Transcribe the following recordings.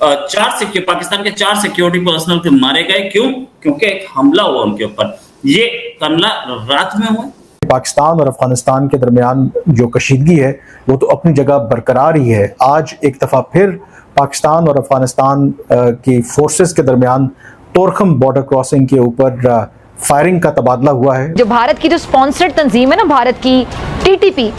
पाकिस्तान के 4 security personal मारे गए। क्यों? क्योंकि एक हमला हुआ उनके ऊपर। ये हमला रात में हुआ। पाकिस्तान और अफगानिस्तान के दरमियान जो कशीदगी है वो तो अपनी जगह बरकरार ही है। आज एक दफ़ा फिर पाकिस्तान और अफगानिस्तान की फोर्सेस के दरमियान तोरखम बॉर्डर क्रॉसिंग के ऊपर फायरिंग का तबादला हुआ है। जो भारत की जो स्पॉन्सर्ड तंजीम है ना, भारत की टीटीपी,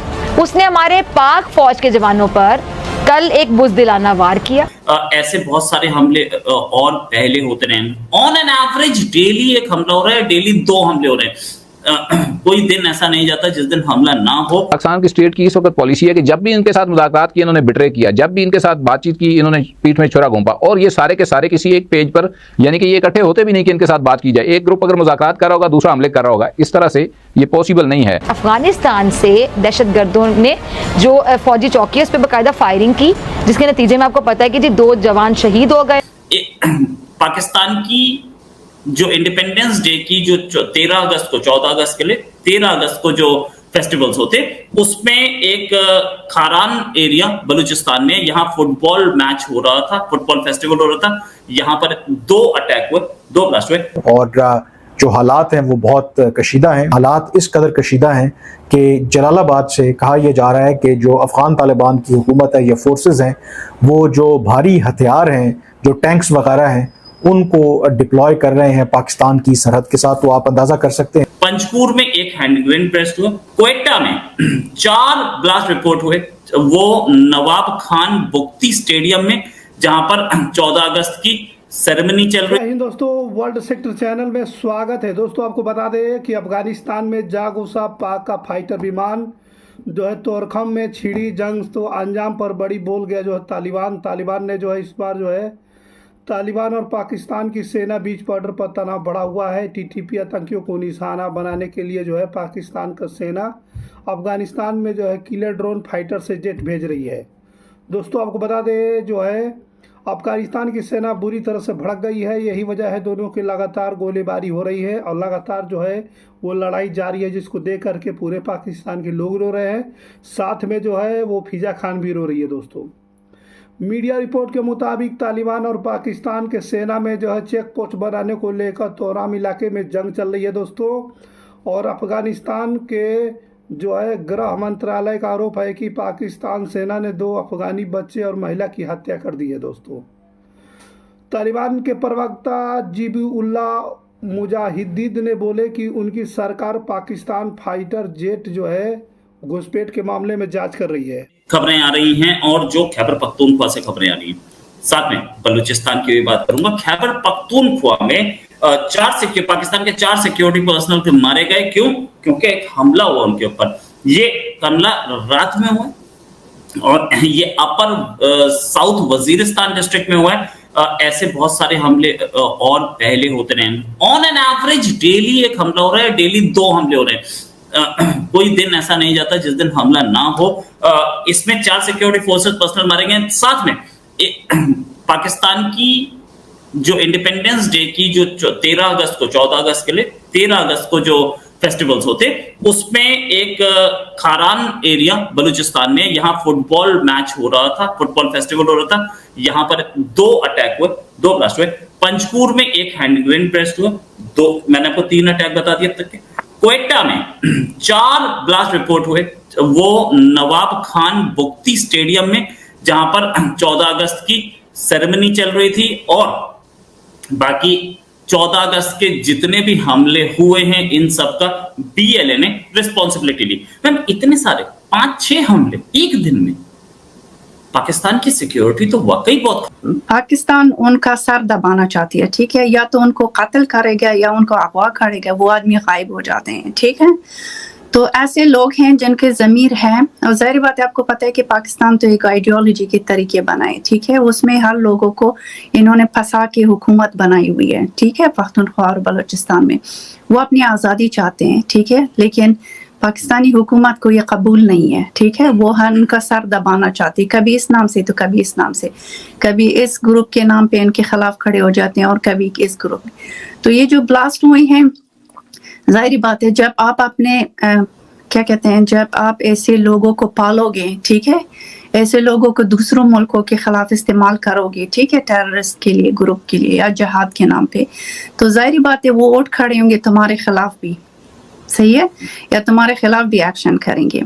उसने हमारे पाक फौज के जवानों पर कल एक बुज़दिलाना वार किया। ऐसे बहुत सारे हमले और पहले होते रहे। ऑन एन एवरेज डेली एक हमला हो रहा है, डेली 2 हमले हो रहे हैं। कोई दिन ऐसा नहीं जाता जिस दिन हमला ना हो। पाकिस्तान की स्टेट की इस वक्त पॉलिसी है कि जब भी इनके साथ मुलाकात की इन्होंने बिट्रे किया, जब भी इनके साथ बातचीत की इन्होंने पीठ में छुरा घोंपा, और ये सारे के सारे किसी एक पेज पर, यानी कि ये इकट्ठे होते भी नहीं कि इनके साथ बात की जाए। एक ग्रुप अगर मुलाकात कर रहा होगा, दूसरा हमले कर रहा होगा, इस तरह से ये पॉसिबल नहीं है। अफगानिस्तान से दहशतगर्दों ने जो फौजी चौकी है उस पर बाकायदा फायरिंग की, जिसके नतीजे में आपको पता है कि जी 2 जवान शहीद हो गए। पाकिस्तान की जो इंडिपेंडेंस डे की जो 13 अगस्त को, 14 अगस्त के लिए 13 अगस्त को जो फेस्टिवल्स होते, उसमें एक खारान एरिया बलूचिस्तान में, यहाँ फुटबॉल मैच हो रहा था, फुटबॉल फेस्टिवल हो रहा था। यहाँ पर 2 अटैक हुए, 2 ब्लास्ट हुए। और जो हालात हैं वो बहुत कशीदा हैं। हालात इस कदर कशीदा हैं कि जलालाबाद से कहा यह जा रहा है कि जो अफगान तालिबान की हुकूमत है या फोर्सेस हैं, वो जो भारी हथियार हैं, जो टैंक्स वगैरह हैं, उनको डिप्लॉय कर रहे हैं पाकिस्तान की सरहद के साथ। तो आप अंदाजा कर सकते हैं। पंजकुर में एक हैंड ग्रेनेड ब्लास्ट हुआ। क्वेटा में 4 ब्लास्ट रिपोर्ट हुए, वो नवाब खान बुख्ती स्टेडियम में, जहां पर 14 अगस्त की सेरेमनी चल रही है। दोस्तों, वर्ल्ड सेक्टर चैनल में स्वागत है। दोस्तों, आपको बता दें कि अफगानिस्तान में जागुसा पाक का फाइटर विमान जो है तोरखम में छिड़ी जंग तो अंजाम पर बड़ी बोल गया जो है तालिबान ने जो है इस बार जो है तालिबान और पाकिस्तान की सेना बीच बॉर्डर पर तनाव बढ़ा हुआ है। टीटीपी आतंकियों को निशाना बनाने के लिए जो है पाकिस्तान का सेना अफगानिस्तान में जो है किलर ड्रोन फाइटर से जेट भेज रही है। दोस्तों, आपको बता दें जो है अफगानिस्तान की सेना बुरी तरह से भड़क गई है। यही वजह है दोनों की लगातार गोलीबारी हो रही है और लगातार जो है वो लड़ाई जारी है, जिसको देख करके पूरे पाकिस्तान के लोग रो रहे हैं, साथ में जो है वो फिजा खान भी रो रही है। दोस्तों, मीडिया रिपोर्ट के मुताबिक तालिबान और पाकिस्तान के सेना में जो है चेक पोस्ट बनाने को लेकर तोराम इलाके में जंग चल रही है। दोस्तों, और अफगानिस्तान के जो है गृह मंत्रालय का आरोप है कि पाकिस्तान सेना ने 2 अफगानी बच्चे और महिला की हत्या कर दी है। दोस्तों, तालिबान के प्रवक्ता ज़बीउल्लाह मुजाहिदीन ने बोले कि उनकी सरकार पाकिस्तान फाइटर जेट जो है घुसपैठ के मामले में जांच कर रही है। खबरें आ रही हैं, और जो खैबर पख्तूनख्वा से खबरें आ रही हैं, साथ में बलूचिस्तान की भी बात करूंगा। खैबर पख्तूनख्वा में पाकिस्तान के 4 सिक्योरिटी पर्सनल मारे गए। क्यों? क्योंकि एक हमला हुआ उनके ऊपर। ये हमला रात में हुआ और ये अपर साउथ वजीरिस्तान डिस्ट्रिक्ट में हुआ है। ऐसे बहुत सारे हमले और पहले होते रहे। ऑन एन एवरेज डेली एक हमला हो रहा है, डेली 2 हमले हो रहे हैं। कोई दिन ऐसा नहीं जाता जिस दिन हमला ना हो। इसमें 4 सिक्योरिटी फोर्सेस पर्सनल मारे गए। साथ में पाकिस्तान की जो इंडिपेंडेंस डे की जो 13 अगस्त को, 14 अगस्त के लिए 13 अगस्त को जो फेस्टिवल्स होते, उसमें एक खारान एरिया बलूचिस्तान में, यहाँ फुटबॉल मैच हो रहा था, फुटबॉल फेस्टिवल हो रहा था। यहाँ पर 2 अटैक हुए, 2 ब्लास्ट हुए। पंजकुर में एक हैंड ग्रेनेड ब्लास्ट हुआ। 2, मैंने आपको 3 अटैक बता दिए अब तक के। क्वेटा में 4 ब्लास्ट रिपोर्ट हुए, वो नवाब खान बुख्ती स्टेडियम में, जहां पर 14 अगस्त की सेरेमनी चल रही थी। और बाकी 14 अगस्त के जितने भी हमले हुए हैं, इन सब का बीएलए ने रिस्पॉन्सिबिलिटी ली। मैम, इतने सारे 5-6 हमले एक दिन में, पाकिस्तान की सिक्योरिटी तो वाकई बहुत। पाकिस्तान उनका सर दबाना चाहती है, ठीक है, या तो उनको कत्ल करेगा या उनको अगवा करेगा, वो आदमी गायब हो जाते हैं, ठीक है। तो ऐसे लोग हैं जिनके ज़मीर है, और ज़ाहिर बात है आपको पता है कि पाकिस्तान तो एक आइडियोलॉजी के तरीके बनाए, ठीक है, उसमें हर लोगों को इन्होंने फंसा के हुकूमत बनाई हुई है, ठीक है। पख्तूनख्वा और बलूचिस्तान में वो अपनी आज़ादी चाहते हैं, ठीक है, लेकिन पाकिस्तानी हुकूमत को ये कबूल नहीं है, ठीक है। वो उनका सर दबाना चाहती, कभी इस नाम से तो कभी इस नाम से, कभी इस ग्रुप के नाम पे इनके खिलाफ खड़े हो जाते हैं और कभी इस ग्रुप में। तो ये जो ब्लास्ट हुए हैं, जाहिर बात है जब आप अपने क्या कहते हैं, जब आप ऐसे लोगों को पालोगे, ठीक है, ऐसे लोगों को दूसरों मुल्कों के खिलाफ इस्तेमाल करोगे, ठीक है, टेररिस्ट के लिए, ग्रुप के लिए या जहाद के नाम पे, तो जाहिर बात है वो उठ खड़े होंगे तुम्हारे खिलाफ भी, सही है, या तुम्हारे खिलाफ भी एक्शन करेंगे।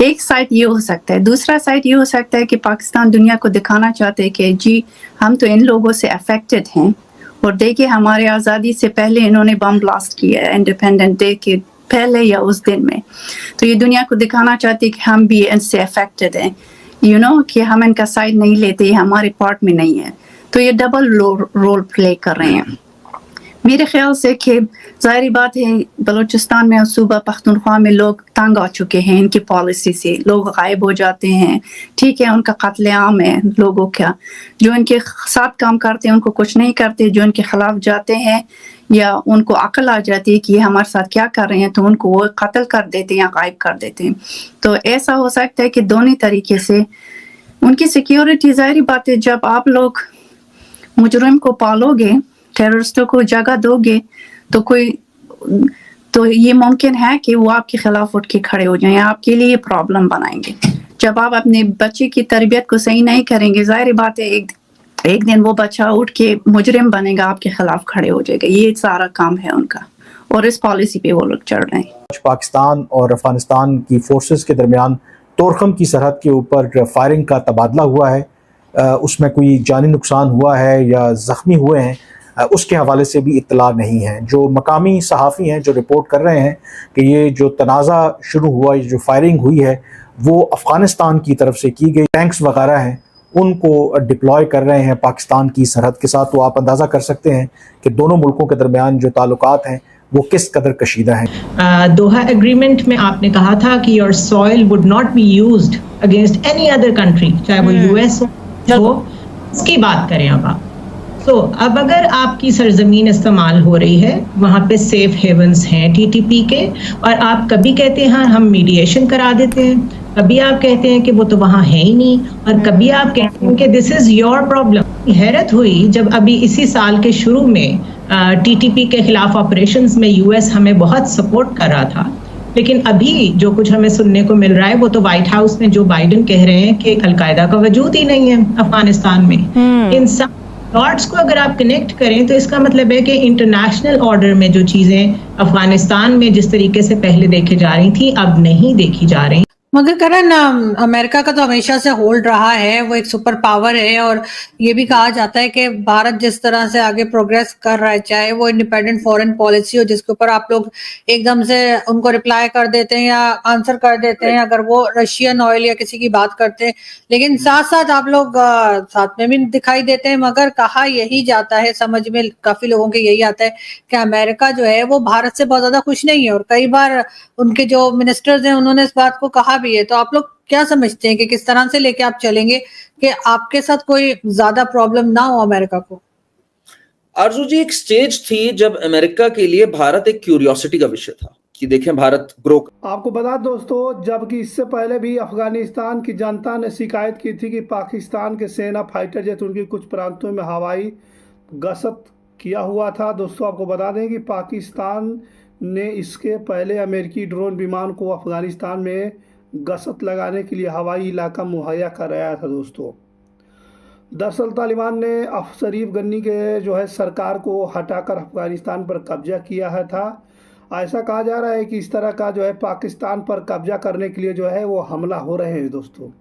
एक साइड ये हो सकता है। दूसरा साइड ये हो सकता है कि पाकिस्तान दुनिया को दिखाना चाहते हैं कि जी हम तो इन लोगों से अफेक्टेड हैं, और देखिए हमारे आज़ादी से पहले इन्होंने बम ब्लास्ट किया है, इंडिपेंडेंट डे के पहले या उस दिन में, तो ये दुनिया को दिखाना चाहते हैं कि हम भी इनसे अफेक्टेड हैं, कि हम इनका साइड नहीं लेते, हमारे पार्ट में नहीं है। तो ये डबल रोल प्ले कर रहे हैं मेरे ख्याल से। कि जाहिर बात है बलूचिस्तान में और सूबा पख्तूनख्वा में लोग तंग आ चुके हैं इनकी पॉलिसी से, लोग गायब हो जाते हैं, ठीक है, उनका कत्लेआम है लोगों का, जो इनके साथ काम करते हैं उनको कुछ नहीं करते, जो इनके खिलाफ जाते हैं या उनको अकल आ जाती है कि ये हमारे साथ क्या कर रहे हैं, तो उनको वो कत्ल कर देते हैं या गायब कर देते हैं। तो ऐसा हो सकता है कि दोनों तरीके से उनकी सिक्योरिटी, जाहिर बात है जब आप लोग मुजरिम को पालोगे, टेररिस्टों को जगह दोगे, तो ये मुमकिन है कि वो आपके खिलाफ उठ के खड़े हो जाएं, आपके लिए प्रॉब्लम बनाएंगे। जब आप अपने बच्चे की तरबियत को सही नहीं करेंगे, जाहिर बात है एक दिन वो बच्चा उठ के मुजरिम बनेगा, आपके खिलाफ खड़े हो जाएगा। ये सारा काम है उनका, और इस पॉलिसी पे वो लोग चढ़ रहे हैं। पाकिस्तान और अफगानिस्तान की फोर्सेस के दरमियान तोरखम की सरहद के ऊपर फायरिंग का तबादला हुआ है, उसमें कोई जानी नुकसान हुआ है या ज़ख्मी हुए हैं उसके हवाले से भी इत्तला नहीं है। जो मकामी सहाफ़ी हैं जो रिपोर्ट कर रहे हैं कि ये जो तनाज़ा शुरू हुआ, ये जो फायरिंग हुई है वो अफ़गानिस्तान की तरफ से की गई टैंक्स वगैरह हैं उनको डिप्लॉय कर रहे हैं पाकिस्तान की सरहद के साथ। तो आप अंदाज़ा कर सकते हैं कि दोनों मुल्कों के दरमियान जो ताल्लुकात हैं वो किस कदर कशीदा हैं। दोहा एग्रीमेंट में आपने कहा था कि your soil would not be used against any other country, चाहे वो यूएस हो, इसकी बात करें अब आप। अब अगर आपकी सरजमीन इस्तेमाल हो रही है, वहाँ पे सेफ हेवंस हैं टीटीपी के, और आप कभी कहते हैं हम मीडिएशन करा देते हैं, कभी आप कहते हैं कि वो तो वहाँ है ही नहीं, और कभी आप कहते हैं कि दिस इज योर प्रॉब्लम। हैरत हुई जब अभी इसी साल के शुरू में टीटीपी के खिलाफ ऑपरेशंस में यूएस हमें बहुत सपोर्ट कर रहा था, लेकिन अभी जो कुछ हमें सुनने को मिल रहा है वो तो व्हाइट हाउस में जो बाइडेन कह रहे हैं कि अलकायदा का वजूद ही नहीं है अफगानिस्तान में। इन सब डॉट्स को अगर आप कनेक्ट करें तो इसका मतलब है कि इंटरनेशनल ऑर्डर में जो चीजें अफगानिस्तान में जिस तरीके से पहले देखी जा रही थी अब नहीं देखी जा रही। मगर करण, अमेरिका का तो हमेशा से होल्ड रहा है, वो एक सुपर पावर है, और ये भी कहा जाता है कि भारत जिस तरह से आगे प्रोग्रेस कर रहा है, चाहे वो इंडिपेंडेंट फॉरेन पॉलिसी हो जिसके ऊपर आप लोग एकदम से उनको रिप्लाई कर देते हैं या आंसर कर देते हैं अगर वो रशियन ऑयल या किसी की बात करते हैं, लेकिन साथ साथ आप लोग साथ में भी दिखाई देते हैं। मगर कहा यही जाता है, समझ में काफी लोगों के यही आता है कि अमेरिका जो है वो भारत से बहुत ज्यादा खुश नहीं है, और कई बार उनके जो मिनिस्टर्स हैं उन्होंने इस बात को कहा भी है। तो आप लोग क्या समझते हैं कि किस तरह से लेके आप चलेंगे कि आपके साथ कोई ज्यादा प्रॉब्लम ना हो अमेरिका को? आरजू जी, एक स्टेज थी जब अमेरिका के लिए भारत एक क्यूरियोसिटी का विषय था कि देखें भारत ग्रो। आपको बता दोस्तों, जबकि इससे पहले भी अफगानिस्तान की जनता ने शिकायत की थी कि पाकिस्तान के सेना फाइटर जेट उनके कुछ प्रांतों में हवाई गश्त किया हुआ था। दोस्तों आपको बता दें कि पाकिस्तान ने इसके पहले अमेरिकी ड्रोन विमान को अफगानिस्तान में गश्त लगाने के लिए हवाई इलाका मुहैया कराया था। दोस्तों दरअसल तालिबान ने शरीफ गनी के सरकार को हटाकर अफगानिस्तान पर कब्जा किया है था। ऐसा कहा जा रहा है कि इस तरह का पाकिस्तान पर कब्जा करने के लिए वो हमला हो रहे हैं। दोस्तों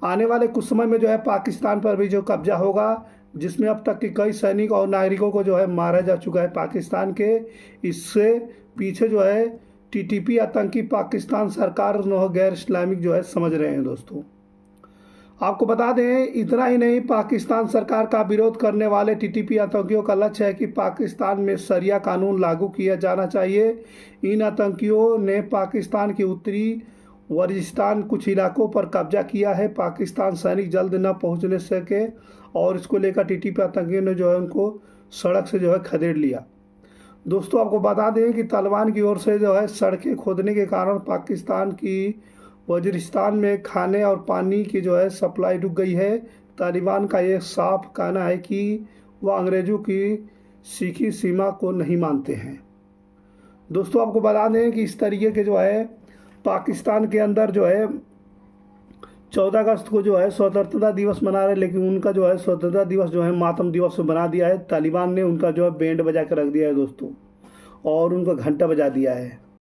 आने वाले कुछ समय में पाकिस्तान पर भी कब्जा होगा, जिसमें अब तक के कई सैनिक और नागरिकों को मारा जा चुका है पाकिस्तान के। इससे पीछे टीटीपी आतंकी पाकिस्तान सरकार गैर इस्लामिक समझ रहे हैं। दोस्तों आपको बता दें, इतना ही नहीं, पाकिस्तान सरकार का विरोध करने वाले टीटीपी आतंकियों का लक्ष्य है कि पाकिस्तान में शरिया कानून लागू किया जाना चाहिए। इन आतंकियों ने पाकिस्तान के उत्तरी वजिस्तान कुछ इलाकों पर कब्जा किया है। पाकिस्तान सैनिक जल्द न पहुंचने सके और इसको लेकर टीटीपी आतंकियों ने उनको सड़क से खदेड़ लिया। दोस्तों आपको बता दें कि तालिबान की ओर से सड़कें खोदने के कारण पाकिस्तान की वजीरिस्तान में खाने और पानी की सप्लाई रुक गई है। तालिबान का ये साफ कहना है कि वह अंग्रेज़ों की सीखी सीमा को नहीं मानते हैं। दोस्तों आपको बता दें कि इस तरीके के पाकिस्तान के अंदर जो है 14 अगस्त को जो है स्वतंत्रता दिवस मना रहे, लेकिन उनका जो है स्वतंत्रता दिवस जो है मातम दिवस बना दिया है। तालिबान ने उनका जो है बैंड बजा कर रख दिया है दोस्तों, और उनका घंटा बजा दिया है।